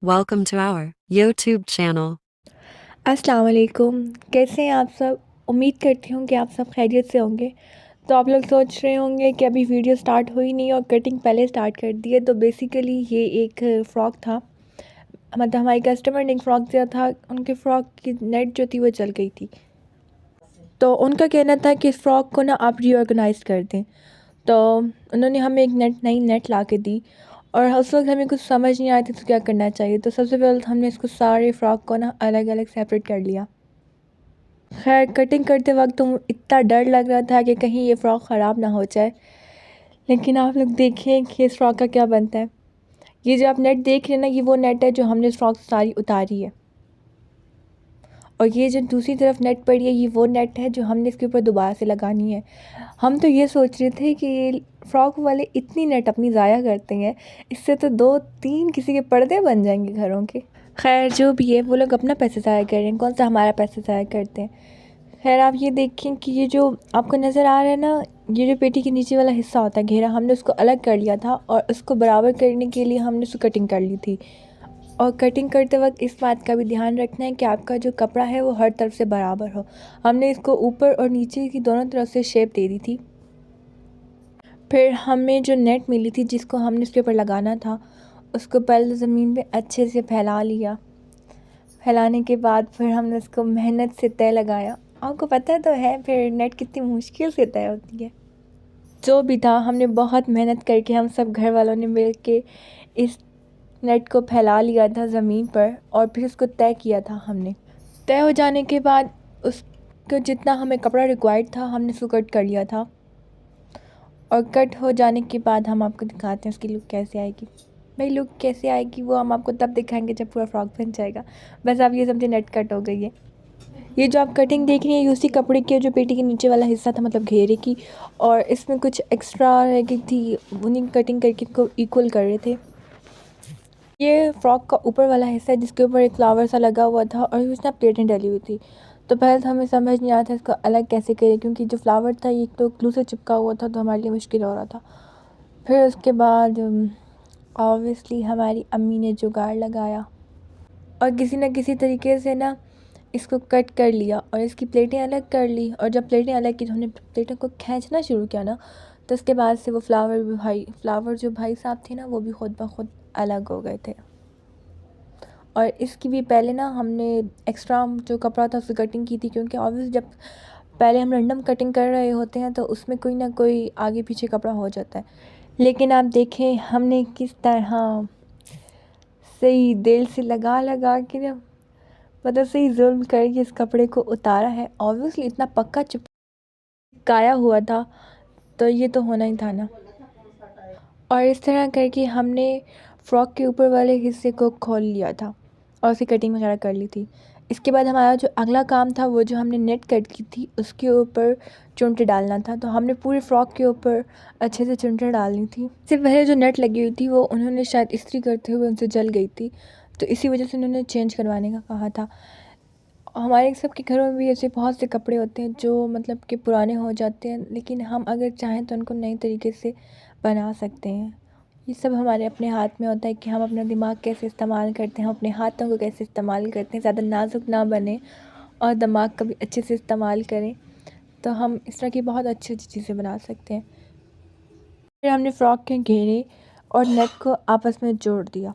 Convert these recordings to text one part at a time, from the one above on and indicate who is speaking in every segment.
Speaker 1: Welcome to our YouTube channel.
Speaker 2: अस्सलाम वालेकुम। कैसे हैं आप सब? उम्मीद करती हूँ कि आप सब खैरियत से होंगे। तो आप लोग सोच रहे होंगे कि अभी वीडियो स्टार्ट हुई नहीं और कटिंग पहले स्टार्ट कर दी है। तो बेसिकली ये एक फ़्रॉक था, मतलब हमारी कस्टमर ने एक फ़्रॉक दिया था, उनके फ़्रॉक की नेट जो थी वो चल गई थी। तो उनका कहना था कि इस फ़्रॉक को ना आप रीऑर्गेनाइज़ कर दें। तो उन्होंने हमें एक नई नेट ला के दी और उस वक्त हमें कुछ समझ नहीं आया था तो क्या करना चाहिए। तो सबसे पहले तो हमने इसको सारे फ़्रॉक को ना अलग अलग सेपरेट कर लिया। खैर कटिंग करते वक्त तो इतना डर लग रहा था कि कहीं ये फ़्रॉक ख़राब ना हो जाए। लेकिन आप लोग देखिए कि इस फ़्रॉक का क्या बनता है। ये जो आप नेट देख रहे हैं ना, ये वो नेट है जो हमने इस फ़्रॉक से सारी उतारी है। और ये जो दूसरी तरफ नेट पड़ी है, ये वो नेट है जो हमने इसके ऊपर दोबारा से लगानी है। हम तो ये सोच रहे थे कि ये फ़्रॉक वाले इतनी नेट अपनी ज़ाया करते हैं, इससे तो 2-3 किसी के पर्दे बन जाएंगे घरों के। खैर जो भी है, वो लोग अपना पैसा ज़ाया कर रहे हैं, कौन सा हमारा पैसा ज़ाया करते हैं। खैर आप ये देखें कि ये जो आपको नज़र आ रहा है ना, ये जो पेटी के नीचे वाला हिस्सा होता है घेरा, हमने उसको अलग कर लिया था और उसको बराबर करने के लिए हमने उसको कटिंग कर ली थी। और कटिंग करते वक्त इस बात का भी ध्यान रखना है कि आपका जो कपड़ा है वो हर तरफ से बराबर हो। हमने इसको ऊपर और नीचे की दोनों तरफ से शेप दे दी थी। फिर हमें जो नेट मिली थी जिसको हमने उसके ऊपर लगाना था, उसको पहले ज़मीन पे अच्छे से फैला लिया। फैलाने के बाद फिर हमने उसको मेहनत से तय लगाया। आपको पता तो है फिर नेट कितनी मुश्किल से तय होती है। जो भी था, हमने बहुत मेहनत करके हम सब घर वालों ने मिल के इस नेट को फैला लिया था ज़मीन पर और फिर उसको तय किया था हमने। तय हो जाने के बाद उसको जितना हमें कपड़ा रिक्वायर्ड था हमने उसको कट कर लिया था। और कट हो जाने के बाद हम आपको दिखाते हैं उसकी लुक कैसे आएगी। भाई लुक कैसे आएगी वो हम आपको तब दिखाएंगे जब पूरा फ्रॉक बन जाएगा। बस आप ये समझे नेट कट हो गई है। ये जो आप कटिंग देख रही हैं, ये उसी कपड़े के जो पेटी के नीचे वाला हिस्सा था, मतलब घेरे की, और इसमें कुछ एक्स्ट्रा रह गई थी, उन्हीं कटिंग करके इसको इक्वल कर रहे थे। ये फ्रॉक का ऊपर वाला हिस्सा है जिसके ऊपर एक फ्लावर सा लगा हुआ था और उसमें प्लेटें डली हुई थी। तो पहले तो हमें समझ नहीं आया था इसको अलग कैसे करें, क्योंकि जो फ्लावर था ये तो ग्लू से चिपका हुआ था तो हमारे लिए मुश्किल हो रहा था। फिर उसके बाद ऑब्वियसली हमारी अम्मी ने जुगाड़ लगाया और किसी न किसी तरीके से ना इसको कट कर लिया और इसकी प्लेटें अलग कर ली। और जब प्लेटें अलग की तो हमने प्लेटों को खींचना शुरू किया ना, तो उसके बाद से वो फ्लावर जो भाई साहब थे ना, वो भी ख़ुद ब खुद अलग हो गए थे। और इसकी भी पहले ना हमने एक्स्ट्रा जो कपड़ा था उससे कटिंग की थी, क्योंकि ऑब्वियस जब पहले हम रैंडम कटिंग कर रहे होते हैं तो उसमें कोई ना कोई आगे पीछे कपड़ा हो जाता है। लेकिन आप देखें हमने किस तरह सही दिल से लगा लगा के ना, मतलब सही जुल्म करके इस कपड़े को उतारा है। ऑब्वियसली इतना पक्का चिपकाया हुआ था तो ये तो होना ही था ना। और इस तरह करके हमने फ़्रॉक के ऊपर वाले हिस्से को खोल लिया था और उसकी कटिंग वगैरह कर ली थी। इसके बाद हमारा जो अगला काम था, वो जो हमने नेट कट की थी उसके ऊपर चुनटे डालना था। तो हमने पूरे फ़्रॉक के ऊपर अच्छे से चुनटे डालनी थी। इससे पहले जो नेट लगी हुई थी वो उन्होंने शायद इस्त्री करते हुए उनसे जल गई थी, तो इसी वजह से उन्होंने चेंज करवाने का कहा था। हमारे सब के घरों में भी ऐसे बहुत से कपड़े होते हैं जो मतलब कि पुराने हो जाते हैं, लेकिन हम अगर चाहें तो उनको नए तरीके से बना सकते हैं। ये सब हमारे अपने हाथ में होता है कि हम अपना दिमाग कैसे इस्तेमाल करते हैं, हम अपने हाथों को कैसे इस्तेमाल करते हैं। ज़्यादा नाजुक ना बने और दिमाग का भी अच्छे से इस्तेमाल करें, तो हम इस तरह की बहुत अच्छी अच्छी चीज़ें बना सकते हैं। फिर हमने फ़्रॉक के घेरे और नेट को आपस में जोड़ दिया।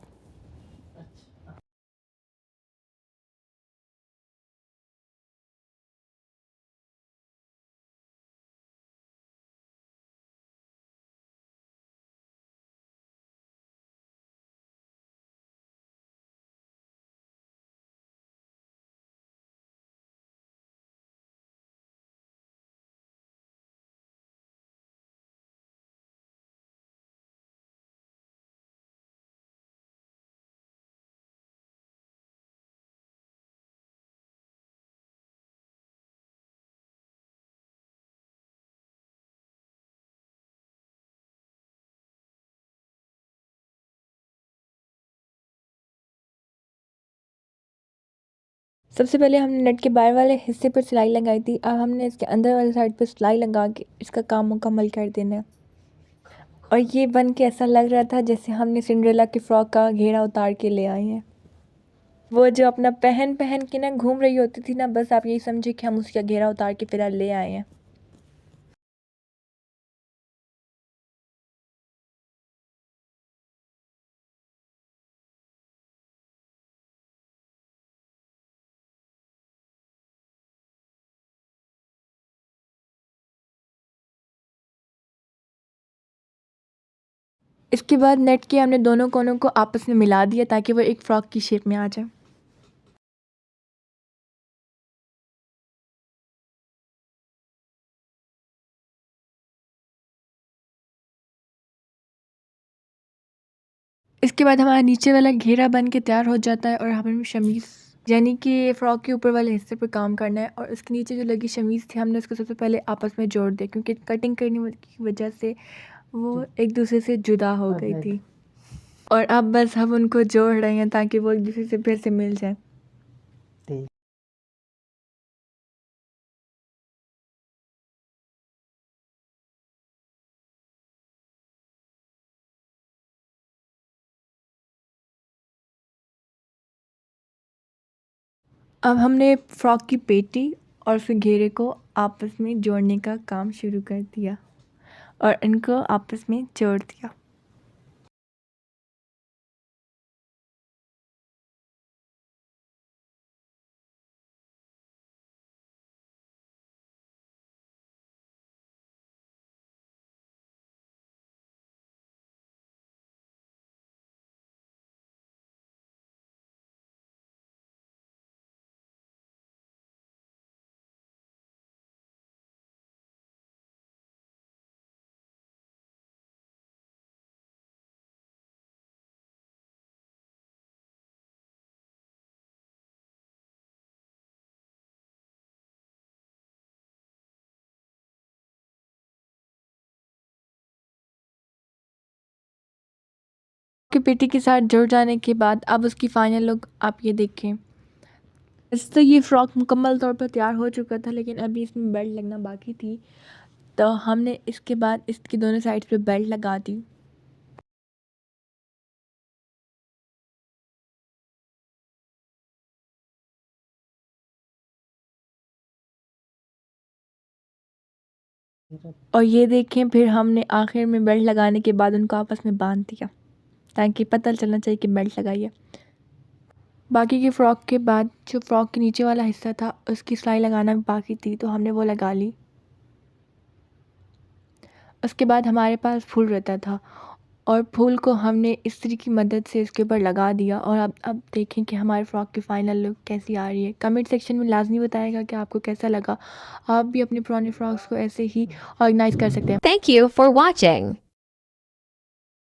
Speaker 2: सबसे पहले हमने नेट के बाहर वाले हिस्से पर सिलाई लगाई थी। अब हमने इसके अंदर वाली साइड पर सिलाई लगा के इसका काम मुकम्मल कर देना है। और ये बन के ऐसा लग रहा था जैसे हमने सिंड्रेला की फ़्रॉक का घेरा उतार के ले आए हैं। वो जो अपना पहन पहन के ना घूम रही होती थी ना, बस आप यही समझिए कि हम उसका घेरा उतार के फिर ले आए हैं। इसके बाद नेट के हमने दोनों कोनों को आपस में मिला दिया ताकि वो एक फ्रॉक की शेप में आ जाए। इसके बाद हमारा नीचे वाला घेरा बन के तैयार हो जाता है और हमें शमीज़ यानी कि फ़्रॉक के ऊपर वाले हिस्से पर काम करना है। और उसके नीचे जो लगी शमीज़ थी हमने उसको सबसे पहले आपस में जोड़ दिया, क्योंकि कटिंग करने की वजह से वो एक दूसरे से जुदा हो गई थी। और अब बस हम उनको जोड़ रहे हैं ताकि वो एक दूसरे से फिर से मिल जाए। अब हमने फ्रॉक की पेटी और फिर घेरे को आपस में जोड़ने का काम शुरू कर दिया और इनको आपस में जोड़ दिया। की पेटी के साथ जुड़ जाने के बाद अब उसकी फाइनल लुक आप ये देखें। वैसे तो ये फ़्रॉक मुकम्मल तौर पर तैयार हो चुका था, लेकिन अभी इसमें बेल्ट लगना बाकी थी, तो हमने इसके बाद इसकी दोनों साइड्स पे बेल्ट लगा दी। और ये देखें, फिर हमने आखिर में बेल्ट लगाने के बाद उनको आपस में बांध दिया ताकि पता चलना चाहिए कि बेल्ट लगाई है। बाकी की फ़्रॉक के बाद जो फ़्रॉक के नीचे वाला हिस्सा था उसकी सिलाई लगाना भी बाकी थी, तो हमने वो लगा ली। उसके बाद हमारे पास फूल रहता था और फूल को हमने इस्त्री की मदद से इसके ऊपर लगा दिया। और अब देखें कि हमारे फ़्रॉक की फ़ाइनल लुक कैसी आ रही है। कमेंट सेक्शन में लाज़मी बताइएगा कि आपको कैसा लगा। आप भी अपने पुराने फ़्रॉक्स को ऐसे ही ऑर्गेनाइज़ कर सकते हैं।
Speaker 1: Thank you for watching.